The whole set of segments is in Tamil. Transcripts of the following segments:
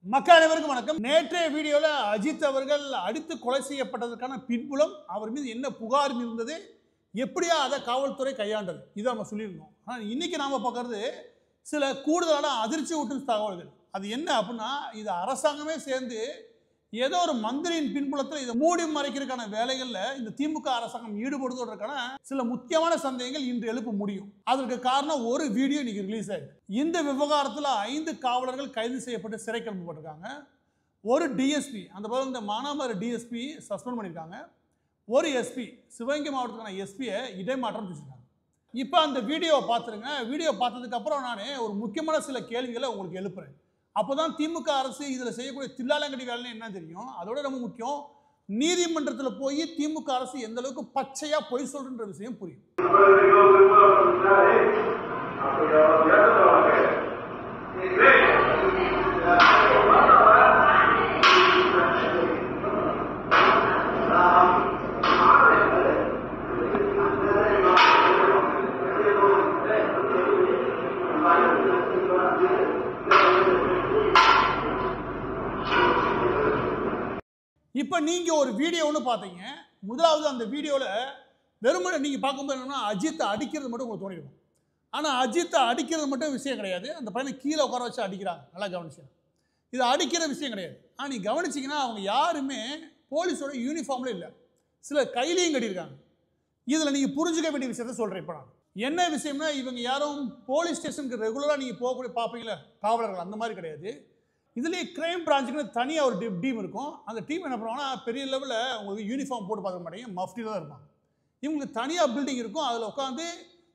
மக்கள் அனைவருக்கும் வணக்கம். நேற்றைய வீடியோல அஜித் அவர்கள் அடித்து கொலை செய்யப்பட்டதற்கான பின்புலம், அவர் மீது என்ன புகார் இருந்தது, எப்படியா அதை காவல்துறை கையாண்டது, இதை நம்ம சொல்லியிருந்தோம். ஆனால் இன்னைக்கு நாம பார்க்கறது சில கூடுதலான அதிர்ச்சி ஊட்டும் தகவல்கள். அது என்ன அப்படின்னா, இது அரசாங்கமே சேர்ந்து ஏதோ ஒரு மந்திரியின் பின்புலத்தில் இதை மூடி மறைக்கிறதுக்கான வேலைகளில் இந்த திமுக அரசாங்கம் ஈடுபடுவதற்கான சில முக்கியமான சந்தேகங்கள் இன்று எழுப்ப முடியும். அதற்கு காரணம் ஒரு வீடியோ இன்னைக்கு ரிலீஸ் ஆயிருக்கு. இந்த விவகாரத்தில் 5 காவலர்கள் கைது செய்யப்பட்டு சிறை கிளம்பப்பட்டிருக்காங்க. ஒரு டிஎஸ்பி, அந்த போல இந்த மானாமதுரை டிஎஸ்பி சஸ்பெண்ட் பண்ணியிருக்காங்க. ஒரு எஸ்பி, சிவகங்கை மாவட்டத்துக்கான எஸ்பியை இடைமாற்றம் செஞ்சுருக்காங்க. இப்போ அந்த வீடியோவை பார்த்துருங்க. வீடியோ பார்த்ததுக்கு அப்புறம் நான் ஒரு முக்கியமான சில கேள்விகளை உங்களுக்கு எழுப்புறேன். அப்போதான் திமுக அரசு இதில் செய்யக்கூடிய தில்லாலங்கடி வேலைன்னு என்ன தெரியும். அதோட ரொம்ப முக்கியம், நீதிமன்றத்தில் போய் திமுக அரசு எந்த அளவுக்கு பச்சையா பொய் சொல்றன்ற விஷயம் புரியும். இப்போ நீங்க ஒரு வீடியோ ஒன்று பார்த்தீங்க. முதலாவது அந்த வீடியோவில் வெறுமனே நீங்க பார்க்கும்போது என்னன்னா, அஜித்தை அடிக்கிறது மட்டும் உங்களுக்கு தோணிருக்கும். ஆனால் அஜித்தை அடிக்கிறது மட்டும் விஷயம் கிடையாது. அந்த பையனை கீழே உட்கார வச்சு அடிக்கிறாங்க. நல்லா கவனிச்சு, இது அடிக்கிற விஷயம் கிடையாது. ஆனால் நீ கவனிச்சிங்கன்னா அவங்க யாருமே போலீஸோட யூனிஃபார்ம்ல இல்லை, சில கையிலையும் கட்டியிருக்காங்க. இதில் நீங்கள் புரிஞ்சுக்க வேண்டிய விஷயத்த சொல்கிறேன். இப்போ நான் என்ன விஷயம்னா, இவங்க யாரும் போலீஸ் ஸ்டேஷனுக்கு ரெகுலராக நீங்கள் போகக்கூடிய பார்ப்பீங்களா காவலர்கள், அந்த மாதிரி கிடையாது. இதுலேயே கிரைம் பிரான்ச்சுக்குன்னு தனியாக ஒரு டீம் இருக்கும். அந்த டீம் என்ன பண்ணுவாங்கன்னா, பெரிய லெவலில் உங்களுக்கு யூனிஃபார்ம் போட்டு பார்க்க மாட்டேங்க, மஃப்டியில் தான் இருப்பாங்க. இவங்களுக்கு தனியாக பில்டிங் இருக்கும். அதில் உட்காந்து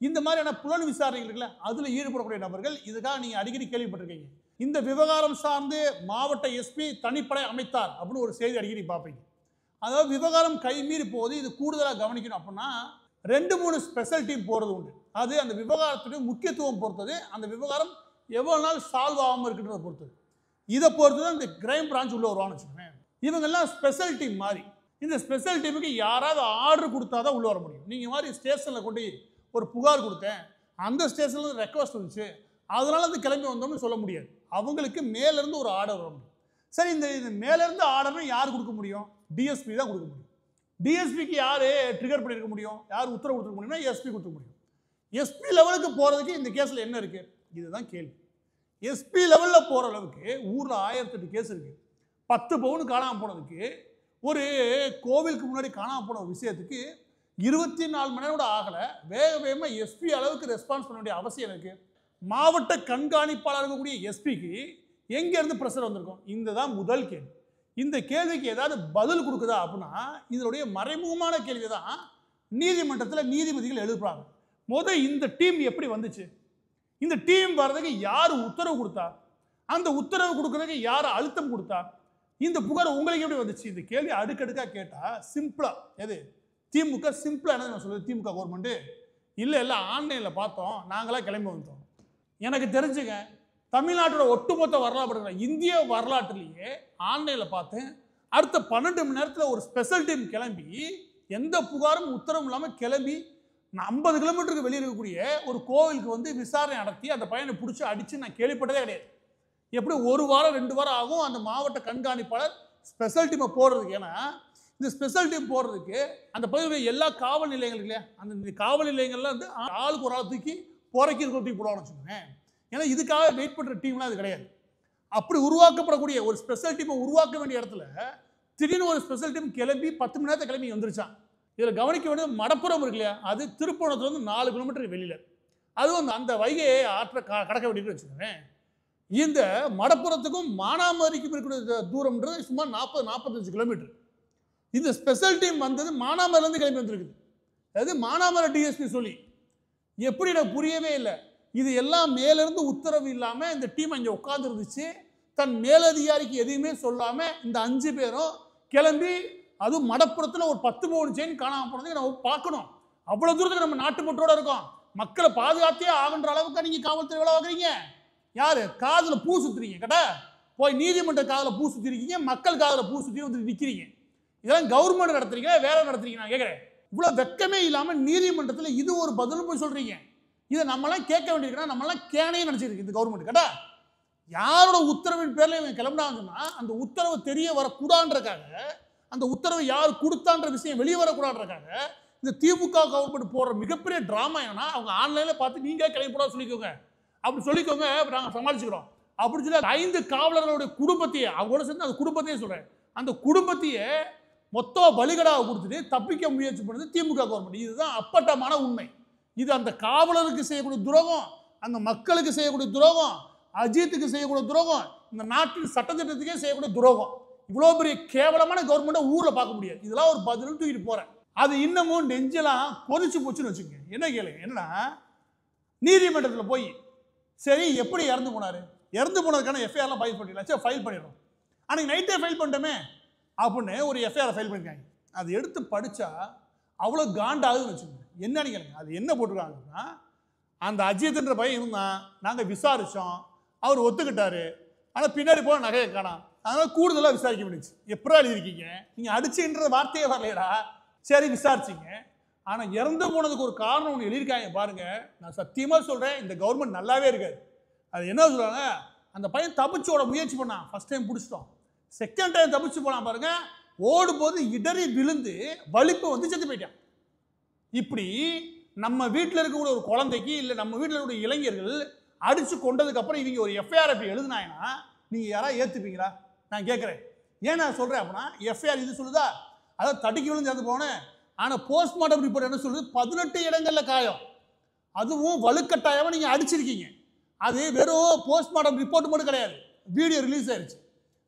இந்த மாதிரியான புலன் விசாரணைகள் இருக்குல்ல, அதில் ஈடுபடக்கூடிய நபர்கள். இதுக்காக நீங்கள் அடிக்கடி கேள்விப்பட்டிருக்கீங்க. இந்த விவகாரம் சார்ந்து மாவட்ட எஸ்பி தனிப்படை அமைத்தார் அப்படின்னு ஒரு செய்தி அடிக்கடி பார்ப்பீங்க. அதாவது விவகாரம் கைமீறி போகுது, இது கூடுதலாக கவனிக்கணும். அப்படின்னா 2-3 ஸ்பெஷல் டீம் போகிறது உண்டு. அது அந்த விவகாரத்துடைய முக்கியத்துவம் பொறுத்தது, அந்த விவகாரம் எவ்வளோ நாள் சால்வ் ஆகாமல் இருக்குன்றதை பொறுத்தது. இதை பொறுத்து தான் இந்த கிரைம் பிரான்ச் உள்ள வருவான்னு வச்சுக்கோங்க. இவங்கெல்லாம் ஸ்பெஷல் டீம் மாதிரி. இந்த ஸ்பெஷல் டீமுக்கு யாராவது ஆர்டர் கொடுத்தா தான் உள்ள வர முடியும். நீங்கள் மாதிரி ஸ்டேஷனில் கொண்டு ஒரு புகார் கொடுத்தேன், அந்த ஸ்டேஷனில் ரெக்வஸ்ட் வந்துச்சு, அதனால அது கிளம்பி வந்தோம்னு சொல்ல முடியாது. அவங்களுக்கு மேலேருந்து ஒரு ஆர்டர் வர முடியும். சரி, இந்த மேலேருந்து ஆர்டர்னு யார் கொடுக்க முடியும்? டிஎஸ்பி தான் கொடுக்க முடியும். டிஎஸ்பிக்கு யார் ட்ரிகர் பண்ணியிருக்க முடியும்? யார் உத்தரவு கொடுத்துருக்க முடியும்னா எஸ்பி கொடுக்க முடியும். எஸ்பி லெவலுக்கு போகிறதுக்கு இந்த கேஸில் என்ன இருக்குது, இதுதான் கேள்வி. எஸ்பி லெவலில் போகிற அளவுக்கு ஊரில் 1008 கேஸ் இருக்குது. 10 பவுன் காணாமல் போனதுக்கு, ஒரு கோவிலுக்கு முன்னாடி காணாமல் போன விஷயத்துக்கு 24 மணி நேரம் கூட ஆகலை. வேகமாக எஸ்பி அளவுக்கு ரெஸ்பான்ஸ் பண்ண வேண்டிய அவசியம் இருக்குது. மாவட்ட கண்காணிப்பாளர் இருக்கக்கூடிய எஸ்பிக்கு எங்கேருந்து ப்ரெஷர் வந்திருக்கும்? இந்த தான் முதல் கேள்வி. இந்த கேள்விக்கு ஏதாவது பதில் கொடுக்குதா அப்படின்னா, இதனுடைய மறைமுகமான கேள்வி தான் நீதிமன்றத்தில் நீதிபதிகள் எழுப்புறாங்க. இந்த டீம் எப்படி வந்துச்சு? இந்த டீம் வர்றதுக்கு யார் உத்தரவு கொடுத்தா? அந்த உத்தரவு கொடுக்கறதுக்கு யார் அழுத்தம் கொடுத்தா? இந்த புகார் உங்களுக்கு எப்படி வந்துச்சு? இந்த கேள்வி அடுக்கடுக்காக கேட்டால் சிம்பிளா எது திமுக சிம்பிளா என்ன நான் சொல்லுது, திமுக கவர்மெண்ட் இல்லை ஆன்லைனில் பார்த்தோம், நாங்களாம் கிளம்பி வந்தோம். எனக்கு தெரிஞ்சுங்க, தமிழ்நாட்டோட ஒட்டுமொத்த வரலாறு இந்திய வரலாற்றுலேயே ஆன்லைனில் பார்த்தேன். அடுத்த 12 மணி நேரத்தில் ஒரு ஸ்பெஷல் டீம் கிளம்பி எந்த புகாரும் உத்தரவும் இல்லாமல் கிளம்பி 50 கிலோமீட்டருக்கு வெளியே இருக்கக்கூடிய ஒரு கோவிலுக்கு வந்து விசாரணை நடத்தி அந்த பையனை பிடிச்சி அடித்து நான் கேள்விப்பட்டதே கிடையாது. எப்படி 1 வாரம் 2 வாரம் ஆகும் அந்த மாவட்ட கண்காணிப்பாளர் ஸ்பெஷல் டீமை போடுறதுக்கு. ஏன்னா இந்த ஸ்பெஷல் டீம் போடுறதுக்கு அந்த பகுதியில் எல்லா காவல் நிலையங்கள் இல்லையா, அந்த காவல் நிலையங்கள்லாம் வந்து ஆளுக்கு ஒரு ஆள் தூக்கி போறக்கி தூக்கி போடுவான்னு வச்சுக்கோங்க. ஏன்னா இதுக்காக வெயிட் பண்ணுற டீம்லாம் அது கிடையாது. அப்படி உருவாக்கப்படக்கூடிய ஒரு ஸ்பெஷல் டீமை உருவாக்க வேண்டிய இடத்துல திடீர்னு ஒரு ஸ்பெஷல் டீம் கிளம்பி 10 மணி நேரத்தை கிளம்பி வந்துருச்சான். இதில் கவனிக்க வேண்டியது மடப்புறம் இருக்கு இல்லையா, அது திருப்போணத்துலேருந்து 4 கிலோமீட்டர் வெளியில். அதுவும் அந்த வைகையை ஆற்ற கடக்க வேண்டியது வச்சுக்கோங்க. இந்த மடப்புறத்துக்கும் மானாமதுரைக்கும் இருக்கிற தூரம்ன்றது சுமார் 40-45 கிலோமீட்டர். இந்த ஸ்பெஷல் டீம் வந்தது மானாமதுரையிலேருந்து கிளம்பி வந்துருக்குது. அதாவது மானாமதுரை டிஎஸ்பி சொல்லி எப்படி எனக்கு புரியவே இல்லை. இது எல்லாம் மேலேருந்து உத்தரவு இல்லாமல் இந்த டீம் அங்கே உட்கார்ந்து இருந்துச்சு. தன் மேலதிகாரிக்கு எதையுமே சொல்லாமல் இந்த 5 பேரும் கிளம்பி, அதுவும் மடப்புறத்தில் ஒரு 10 பவுன் செயின் காணாமல் போனதுக்கு நம்ம பார்க்கணும். அவ்வளோ தூரத்துக்கு நம்ம நாட்டு பற்றோட இருக்கோம். மக்களை பாதுகாத்தே ஆகுன்ற அளவுக்கு நீங்கள் காவல்துறை வேலை வாங்குறீங்க. யார் காதில் பூ சுற்றுறீங்க? கேட்டா போய் நீதிமன்ற காதில் பூ சுற்றிருக்கீங்க, மக்கள் காதில் பூ சுற்றி வந்து நிற்கிறீங்க. இதெல்லாம் கவர்மெண்ட் நடத்துறீங்க, வேலை நடத்துறீங்க. நான் கேட்குறேன், இவ்வளோ வெக்கமே இல்லாமல் நீதிமன்றத்தில் இது ஒரு பதிலும் போய் சொல்கிறீங்க. இதை நம்மளாம் கேட்க வேண்டியிருக்கா, நம்மளாம் கேனையும் நினச்சிருக்கு இந்த கவர்மெண்ட். கேட்டா யாரோட உத்தரவின் பேரில் இவன் கிளம்பினாங்கன்னா அந்த உத்தரவு தெரிய வரக்கூடாதுன்றக்காக, அந்த உத்தரவை யார் கொடுத்தான்ற விஷயம் வெளியே வரக்கூடாதுன்றக்காக இந்த திமுக கவர்மெண்ட் போடுற மிகப்பெரிய ட்ராமா என்னன்னா, அவங்க ஆன்லைனில் பார்த்து நீங்களே கிளம்பி போட சொல்லிக்கோங்க, அப்படி சொல்லிக்கோங்க, நாங்கள் சமாளிச்சுக்கிறோம் அப்படின்னு சொல்லி 5 காவலர்களுடைய குடும்பத்தையே, அவங்களோட சேர்ந்து அந்த குடும்பத்தையே சொல்கிறேன், அந்த குடும்பத்தையே மொத்தம் பலிகடாவை கொடுத்துட்டு தப்பிக்க முயற்சி பண்ணுறது திமுக கவர்மெண்ட். இதுதான் அப்பட்டமான உண்மை. இது அந்த காவலருக்கு செய்யக்கூடிய துரோகம், அந்த மக்களுக்கு செய்யக்கூடிய துரோகம், அஜித்துக்கு செய்யக்கூடிய துரோகம், இந்த நாட்டின் சட்டத்திட்டத்துக்கே செய்யக்கூடிய துரோகம். இவ்வளோ பெரிய கேவலமான கவர்மெண்ட்டை ஊரில் பார்க்க முடியாது. இதெல்லாம் ஒரு பதில் தூக்கிட்டு போகிறேன். அது இன்னமும் நெஞ்செல்லாம் கொதிச்சு போச்சுன்னு வச்சுக்கோங்க. என்ன கேளுங்க, என்னன்னா நீதிமன்றத்தில் போய் சரி எப்படி இறந்து போனார், இறந்து போனதுக்கான எஃப்ஐஆர்லாம் ஃபைல் பண்ணிடலாம், சரி ஃபைல் பண்ணிடணும், அன்றைக்கி நைட்டே ஃபைல் பண்ணிட்டோமே அப்படின்னு ஒரு எஃப்ஐஆரை ஃபைல் பண்ணியிருக்காங்க. அது எடுத்து படித்தா அவ்வளோ காண்டாகுதுன்னு வச்சுக்கோங்க. என்னன்னு கேளுங்க, அது என்ன போட்டிருக்காங்கன்னா, அந்த அஜித்ன்ற பையன் இருந்தான், நாங்கள் விசாரித்தோம், அவர் ஒத்துக்கிட்டாரு, ஆனால் பின்னாடி போன நகையை காணோம், அதனால் கூடுதலாக விசாரிக்க முடிஞ்சிச்சு. எப்படா எழுதியிருக்கீங்க, நீங்கள் அடிச்சுன்ற வார்த்தையே வரலையடா, சரி விசாரிச்சிங்க, ஆனால் இறந்து போனதுக்கு ஒரு காரணம் ஒன்று எழுதியிருக்காங்க பாருங்க. நான் சத்தியமாக சொல்கிறேன், இந்த கவர்மெண்ட் நல்லாவே இருக்காது. அது என்ன சொல்கிறாங்க, அந்த பையன் தப்பிச்சோட முயற்சி பண்ணான், ஃபஸ்ட் டைம் பிடிச்சிட்டோம், செகண்ட் டைம் தப்பிச்சு போனான் பாருங்க, ஓடும்போது இடறி விழுந்து வலிப்பு வந்து செத்து போயிட்டான். இப்படி நம்ம வீட்டில் இருக்கக்கூடிய ஒரு குழந்தைக்கு இல்லை நம்ம வீட்டில் இருக்கக்கூடிய இளைஞர்கள் அடித்து கொண்டதுக்கு அப்புறம் இவங்க ஒரு எஃப்ஐஆர் அப்படி எழுதுனாங்கன்னா நீங்கள் யாராவது ஏற்றுப்பீங்களா? நான் கேட்குறேன். ஏன் நான் சொல்கிறேன் அப்படின்னா, எஃப்ஐஆர் இது சொல்லுதா, அதாவது தடுக்கி விழுந்து இறந்து போனேன், ஆனால் போஸ்ட்மார்ட்டம் ரிப்போர்ட் என்ன சொல்லுது, 18 இடங்களில் காயம், அதுவும் வலுக்கட்டாயமாக நீங்கள் அடிச்சிருக்கீங்க. அது வெறும் போஸ்ட்மார்ட்டம் ரிப்போர்ட் மட்டும் கிடையாது, வீடியோ ரிலீஸ் ஆயிடுச்சு,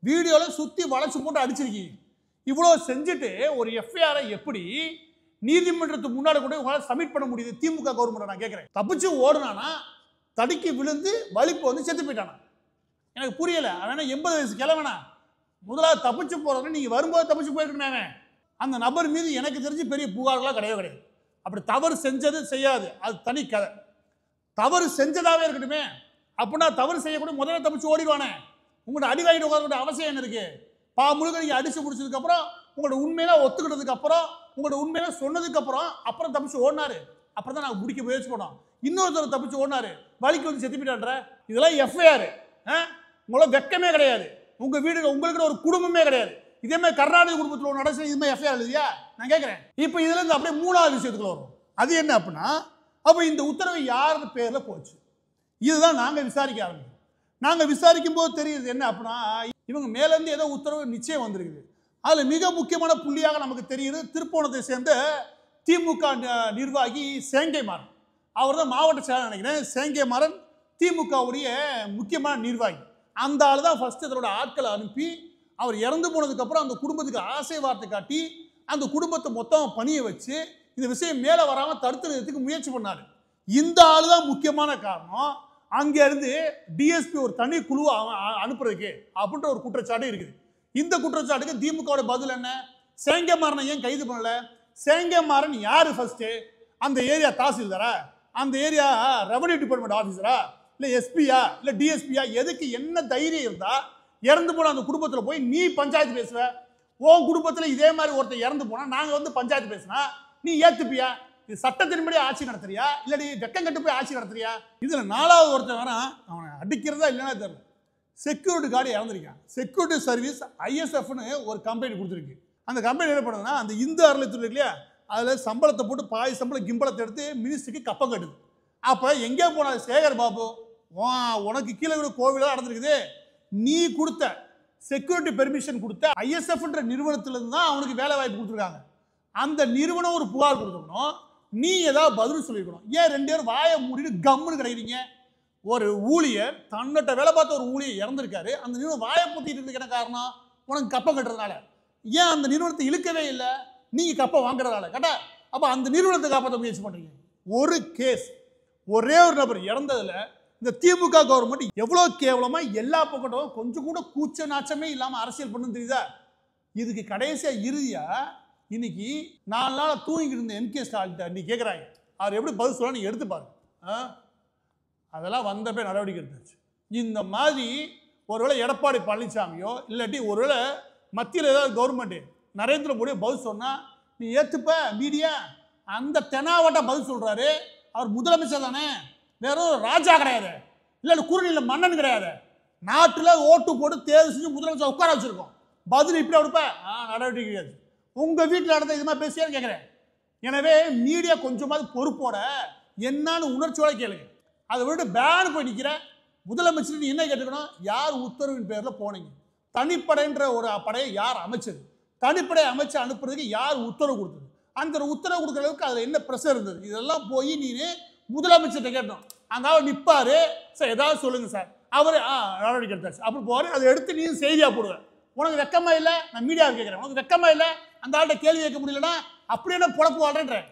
வீடியோவில் சுற்றி வளைச்சு போட்டு அடிச்சிருக்கீங்க. இவ்வளோ செஞ்சுட்டு ஒரு எஃப்ஐஆரை எப்படி நீதிமன்றத்துக்கு முன்னாடி கூட உங்களால் சப்மிட் பண்ண முடியுது திமுக கவர்மெண்ட்? நான் கேட்குறேன். தப்பிச்சு ஓடுனானா, தடுக்கி விழுந்து வலிப்பு வந்து செத்து போயிட்டானா? எனக்கு புரியலை. அவனா 80 வயசு கிழவனா? முதலாவது தப்பிச்சு போகிறவங்க நீங்கள் வரும்போது தப்பிச்சு போயிருக்கணுமே. அந்த நபர் மீது எனக்கு தெரிஞ்சு பெரிய புகார்களாக கிடையாது. அப்படி தவறு செஞ்சது செய்யாது, அது தனி கதை. தவறு செஞ்சதாகவே இருக்கட்டுமே, அப்படின்னா தவறு செய்யக்கூடிய முதல்ல தப்பிச்சு ஓடிடுவானே. உங்களோட அடி வாங்கிட்டு உட்கார அவசியம் என்ன இருக்குது? முழுக்க நீங்கள் அடித்து முடிச்சதுக்கப்புறம், உங்களோட உண்மையெல்லாம் ஒத்துக்கிட்டதுக்கு அப்புறம், உங்களோட உண்மையில சொன்னதுக்கு அப்புறம் தப்பிச்சு ஓடினாரு. அப்புறம் தான் நாங்கள் முடிக்க முயற்சி பண்ணோம். இன்னொருத்தர் தப்பிச்சு ஓடினாரு, வலிக்கு வந்து செத்து போயிட்டான்ற. இதெல்லாம் எஃப்ஐஆர். உங்களோட வெக்கமே கிடையாது. உங்கள் வீடு உங்களுக்கு ஒரு குடும்பமே கிடையாது. இதே மாதிரி கர்நாடக குடும்பத்தில் ஒரு நடச்சு இதுமாதிரி எஃப்ஐஆர் இல்லையா? நான் கேட்குறேன். இப்போ இதுலேருந்து அப்படியே 3வது விஷயத்துக்குள்ள வரும். அது என்ன அப்படின்னா, அப்போ இந்த உத்தரவு யார் பேரில் போச்சு, இதுதான் நாங்கள் விசாரிக்க ஆரம்பிக்கிறோம். நாங்கள் விசாரிக்கும் போது தெரியுது என்ன அப்படின்னா, இவங்க மேலேருந்து ஏதோ உத்தரவு நிச்சயம் வந்திருக்குது. அதில் மிக முக்கியமான புள்ளியாக நமக்கு தெரியுது, திருப்போணத்தை சேர்ந்த திமுக நிர்வாகி சேங்கை மாறன். அவர் தான் மாவட்ட செயலர் நினைக்கிறேன். சேங்கை மாறன் திமுகவுடைய முக்கியமான நிர்வாகி. அந்த ஆள் தான் ஃபஸ்ட்டு இதோட ஆட்களை அனுப்பி, அவர் இறந்து போனதுக்கப்புறம் அந்த குடும்பத்துக்கு ஆசை வார்த்தை காட்டி அந்த குடும்பத்தை மொத்தம் பணியை வச்சு இந்த விஷயம் மேலே வராமல் தடுத்துறதுக்கு முயற்சி பண்ணார். இந்த ஆள் தான் முக்கியமான காரணம். அங்கேருந்து டிஎஸ்பி ஒரு தனி குழுவை அனுப்புறதுக்கு அப்படின்ற ஒரு குற்றச்சாட்டு இருக்குது. இந்த குற்றச்சாட்டுக்கு திமுகவோட பதில் என்ன? சேங்கை மாறனை ஏன் கைது பண்ணல? சேங்கை மாறன் யார் ஃபர்ஸ்ட்டு? அந்த ஏரியா தாசில்தாரா, அந்த ஏரியா ரெவன்யூ டிபார்ட்மெண்ட் ஆஃபீஸரா, இல்லை எஸ்பியா, இல்லை டிஎஸ்பியா? எதுக்கு என்ன தைரியம் இருந்தா இறந்து போன அந்த குடும்பத்தில் போய் நீ பஞ்சாயத்து பேசுவ? உன் குடும்பத்தில் இதே மாதிரி ஒருத்தர் இறந்து போனா நாங்கள் வந்து பஞ்சாயத்து பேசினா நீ ஏத்துப்பியா? இது சட்டத்தின்படி ஆட்சி நடத்துறியா, இல்லாடி வெக்கம் கட்டு போய் ஆட்சி நடத்துறியா? இதுல 4வது ஒருத்தன் வேணா, அவனை அடிக்கிறதா இல்லைன்னா தெரியல, செக்யூரிட்டி கார்டு இறந்துருக்கான். செக்யூரிட்டி சர்வீஸ் ஐஎஸ்எஃப்னு ஒரு கம்பெனி கொடுத்துருக்கு. அந்த கம்பெனி என்ன பண்ணுதுன்னா, அந்த இந்து அறநிலையத்துறை இருக்கு இல்லையா, அதில் சம்பளத்தை போட்டு பாதி சம்பளம் கிம்பளத்தை எடுத்து மினிஸ்ட்ரிக்கு கப்பம் கட்டுது. அப்போ எங்கே போனாது சேகர் பாபு? உனக்கு கீழே விட கோவிலாக நடந்திருக்குது, நீ கொடுத்த செக்யூரிட்டி பெர்மிஷன் கொடுத்த ஐஎஸ்எஃப்ன்ற நிறுவனத்திலிருந்து தான் அவனுக்கு வேலை வாய்ப்பு கொடுத்துருக்காங்க. அந்த நிறுவனம் ஒரு புகார் கொடுத்துக்கணும், நீ ஏதாவது பதில் சொல்லிருக்கணும். ஏன் 2 பேரும் வாயை மூடிட்டு கம்முன்னு கிடைக்கிறீங்க? ஒரு ஊழியர், தன்னிட்ட வேலை பார்த்த ஒரு ஊழியர் இறந்துருக்காரு, அந்த நிறுவனம் வாயை பூத்திட்டு இருக்கு. என்ன காரணம்? உனக்கு கப்பம் கட்டுறதுனால. ஏன் அந்த நிறுவனத்தை இழுக்கவே இல்லை? நீங்க கப்பம் வாங்குறதுனால. கேட்டா அப்போ அந்த நிறுவனத்தை காப்பாற்ற முயற்சி பண்ணுறீங்க. ஒரு கேஸ், ஒரே ஒரு நபர் இறந்ததுல இந்த திமுக கவர்மெண்ட் எவ்வளோ கேவலமாக எல்லா பக்கட்டும் கொஞ்சம் கூட கூச்ச நாச்சமே இல்லாமல் அரசியல் பண்ணு தெரியுதா? இதுக்கு கடைசியாக இறுதியாக இன்னைக்கு 4 நாள் தூங்கிட்டு இருந்த எம்கே ஸ்டாலின் நீ கேட்குறாங்க, அவர் எப்படி பதில் சொல்ல நீங்கள் எடுத்து பாருங்க. அதெல்லாம் வந்தப்பே நடவடிக்கை எடுத்துச்சு. இந்த மாதிரி ஒருவேளை எடப்பாடி பழனிசாமியோ இல்லாட்டி ஒருவேளை மத்தியில் ஏதாவது கவர்மெண்ட்டு நரேந்திர மோடியோ பதில் சொன்னால் நீ ஏற்றுப்ப மீடியா? அந்த தெனாவட்ட பதில் சொல்கிறாரு. அவர் முதலமைச்சர் தானே, வேற ராஜா கிடையாது, இல்லை குறுநில மன்னன் கிடையாது. நாட்டில் ஓட்டு போட்டு தேர்வு செஞ்சு முதலமைச்சர் உட்கார வச்சிருக்கோம். பதில் இப்படி கொடுப்ப நடவடிக்கை கிடையாது. உங்கள் வீட்டில் நடந்த இது மாதிரி பேசியான்னு கேட்குறேன். எனவே மீடியா கொஞ்சமாவது பொறுப்போட என்னன்னு உணர்ச்சியோட கேளுங்க. அதை விட்டு பேன் போய் நிற்கிற முதலமைச்சர் நீ என்ன கேட்டுக்கணும்? யார் உத்தரவின் பேரில் போனீங்க? தனிப்படைன்ற ஒரு படையை யார் அமைச்சது? தனிப்படை அமைச்சு அனுப்புறதுக்கு யார் உத்தரவு கொடுத்தது? அந்த உத்தரவு கொடுக்குற அளவுக்கு அதில் என்ன ப்ரெஷர் இருந்தது? இதெல்லாம் போய் நீ முதலமைச்சர்கிட்ட கேட்டோம். அங்கே அவர் நிற்பாரு, சார் ஏதாவது சொல்லுங்கள் சார், அவர் நடவடிக்கை எடுத்தாச்சு அப்படி போவார். அதை எடுத்து நீ செய்தியாக போடுவேன். உனக்கு வெக்கமா இல்லை? நான் மீடியாவை கேட்குறேன், உனக்கு வெக்கமா இல்லை? அந்த ஆள்கிட்ட கேள்வி கேட்க முடியலன்னா அப்படி என்ன பொழப்பு வாழ்றேன்றேன்.